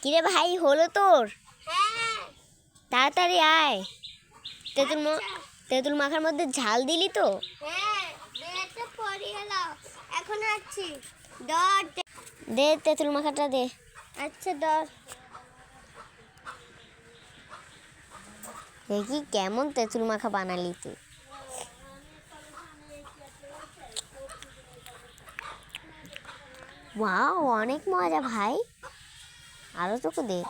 কিরে ভাই, হলো তোর? হ্যাঁ। তাড়াতাড়ি আয়। তেঁতুল মাখার মধ্যে ঝাল দিলি তো? হ্যাঁ, এটা পড়ে এলো। এখন আসছি। ডর। দে তেঁতুল মাখাটা দে। আচ্ছা ডর। দেখি কেমন তেঁতুল মাখা বানালি তুই। ওয়াও, অনেক মজা ভাই, আরো তোকে দে।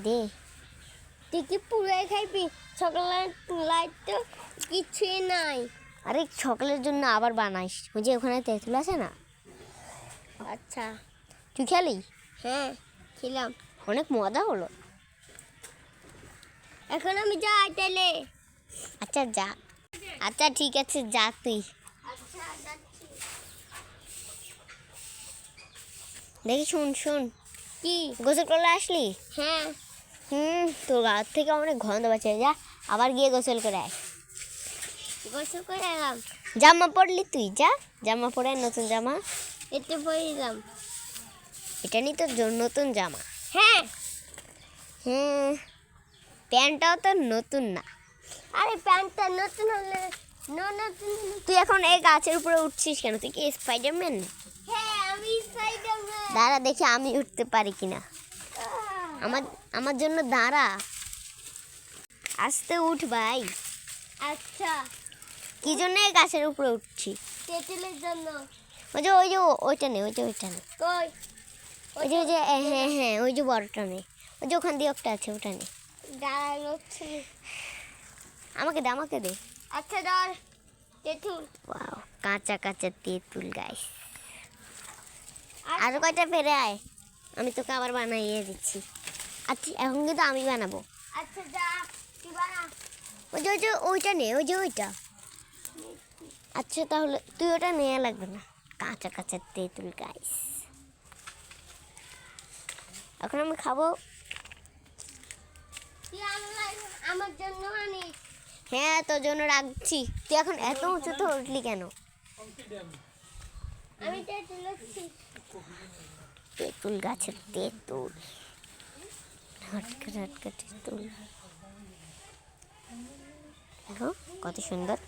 দে। তুই কি পুরাই খাইবি? চকলেট লাইট তো কিছুই নাই। আরে সকালের জন্য আবার বানাইস, ওই যে ওখানে তেঁতুল আছে না। আচ্ছা। তুই খেলি? হ্যাঁ, খেলাম। অনেক মজা হলো। এখন আমি যাই তাইলে। আচ্ছা যা। আচ্ছা ঠিক আছে, যা তুই। আচ্ছা যাচ্ছি। দেখি শুন শুন, কি? গোসল করলে আসলি? হ্যাঁ। তোর গা থেকে অনেক গন্ধ পাচ্ছে, যা আবার গিয়ে গোসল করে আয়। গোসল করে এলাম। জামা পরলি তুই? যা জামা পরে আয়, নতুন জামা। এতে পড়লাম। এটা নিয়ে তোর নতুন জামা। হ্যাঁ। হ্যাঁ, প্যান্টটাও তো নতুন না। আরে প্যান্টটা নতুন হলে নতুন। তুই এখন এই গাছের উপরে উঠছিস কেন? তুই কি স্পাইডারম্যান? হ্যাঁ, আমি স্পাইডারম্যান। দাঁড়া দেখি আমি উঠতে পারি কিনা। আমার আমার জন্য দাঁড়া। আস্তে উঠ ভাই। আচ্ছা। কি জন্য এই গাছের উপরে উঠছি? তেঁতুলের জন্য। ওই যে ওইটা নে, ওইটা নে। কই? ওই যে হ্যাঁ হ্যাঁ, ওই যে বড়টা নে। ওই যে ওখান দিয়ে একটা আছে, ওটা নে। দাঁড়াচ্ছি। আমাকে দে। আচ্ছা ধর তেঁতুল। ওয়াও, কাঁচা কাঁচা তেঁতুল গাইস। আরো কয়টা ফেরে আয়, আমি তোকে আবার বানাইয়ে দিচ্ছি। আচ্ছা এখন কিন্তু আমি বানাবো। আচ্ছা যা, তুই বানা। ওই যে ওইটা নে, ওইটা। আচ্ছা তাহলে তুই ওটা নেওয়া লাগবে না। কাঁচা কাঁচা তেঁতুল গাইস, এখন আমি খাবো। তুই আমার জন্য আনিস। হ্যাঁ, তোর জন্য রাখছি। তুই এখন এত উঁচুতে উঠলি কেন? আমি তেঁতুল আনছি। তেঁতুল গাছের তেঁতুল, হটকা হটকা তেঁতুল। দেখো কত সুন্দর।